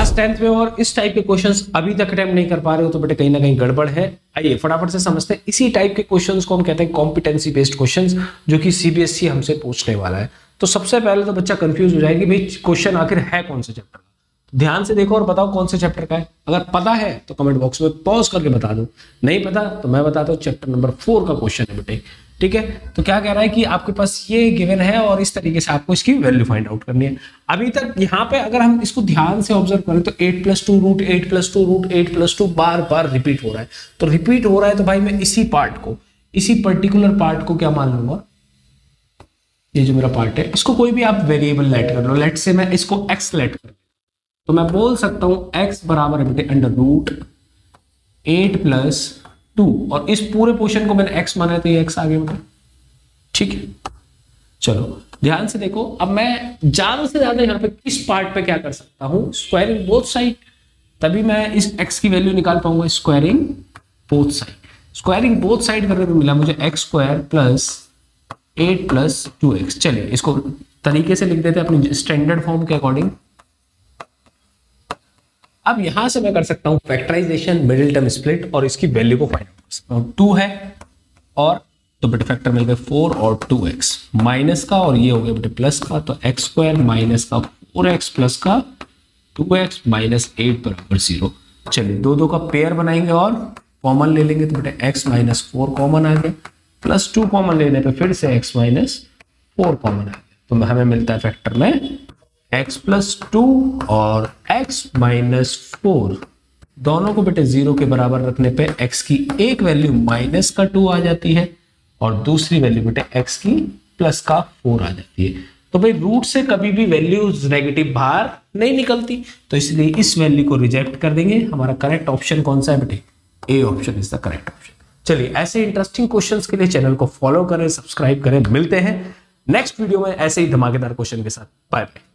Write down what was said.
Class 10th में और इस टाइप के क्वेश्चंस अभी तक अटेम्प्ट नहीं कर पा रहे हो तो बेटे कहीं ना कहीं गड़बड़ है। आइए फटाफट से समझते हैं। इसी टाइप के क्वेश्चंस को हम कहते हैं कॉम्पिटेंसी बेस्ड क्वेश्चंस, जो कि सीबीएसई हमसे पूछने वाला है। तो सबसे पहले तो बच्चा कंफ्यूज हो जाएगी, भाई क्वेश्चन आखिर है कौन से चैप्टर का। ध्यान से देखो और बताओ कौन से चैप्टर का है। अगर पता है तो कमेंट बॉक्स में पॉज करके बता दो, नहीं पता तो मैं बताता हूँ। चैप्टर नंबर 4 का क्वेश्चन है बेटे, ठीक है। तो क्या कह रहा है कि आपके पास ये गिवन है और इस तरीके से आपको इसकी वैल्यू फाइंड आउट करनी है। अभी तक यहाँ पे अगर हम इसको ध्यान से ऑब्जर्व करें तो 8 + 2 रूट 8 + 2 रूट 8 + 2 बार बार रिपीट हो रहा है। तो रिपीट हो रहा है तो भाई मैं इसी पार्ट को, इसी पर्टिकुलर पार्ट को क्या मान लूंगा, ये जो मेरा पार्ट है इसको कोई भी आप वेरिएबल लेट कर लो। लेट से मैं इसको x लेट कर, तो मैं बोल सकता हूं x बराबर है बेटे √8 + 2 और इस पूरे पोर्शन को मैंने x माना है तो ये x आ गया बेटा, ठीक है। चलो ध्यान से देखो, अब मैं ज्यादा से ज्यादा यहाँ पे किस पार्ट पे क्या कर सकता हूं, स्क्वायरिंग बोथ साइड, तभी मैं इस x की वैल्यू निकाल पाऊंगा। Squaring both side, squaring both side करने पे मिला मुझे x² + 8 + 2x। चलिए इसको तरीके से लिख देते हैं अपनी स्टैंडर्ड फॉर्म के अकॉर्डिंग। अब यहां से मैं कर सकता हूं फैक्टराइजेशन, मिडिल टर्म स्प्लिट और इसकी वैल्यू को फाइंड आउट कर सकता हूं। 2 है और तो बेटे फैक्टर मिल गए 4 और 2x माइनस का, और ये हो गया बेटे प्लस का, तो x² माइनस का 4x प्लस का 2x - 8 बराबर 0। चलिए दो का पेयर बनाएंगे और कॉमन ले लेंगे, तो बेटे x - 4 कॉमन आ गया, +2 कॉमन लेने पे फिर से x - 4 कॉमन आ गया, तो हमें मिलता है फैक्टर में x + 2 और x - 4 दोनों को बेटे 0 के बराबर रखने पे x की एक वैल्यू -2 आ जाती है और दूसरी वैल्यू बेटे x की +4 आ जाती है। तो भाई रूट से कभी भी वैल्यूज नेगेटिव बाहर नहीं निकलती, तो इसलिए इस वैल्यू को रिजेक्ट कर देंगे। हमारा करेक्ट ऑप्शन कौन सा है बेटे, A option is the correct option. चलिए ऐसे इंटरेस्टिंग क्वेश्चंस के लिए चैनल को फॉलो करें, सब्सक्राइब करें। मिलते हैं नेक्स्ट वीडियो में ऐसे ही धमाकेदार क्वेश्चन के साथ। Bye bye.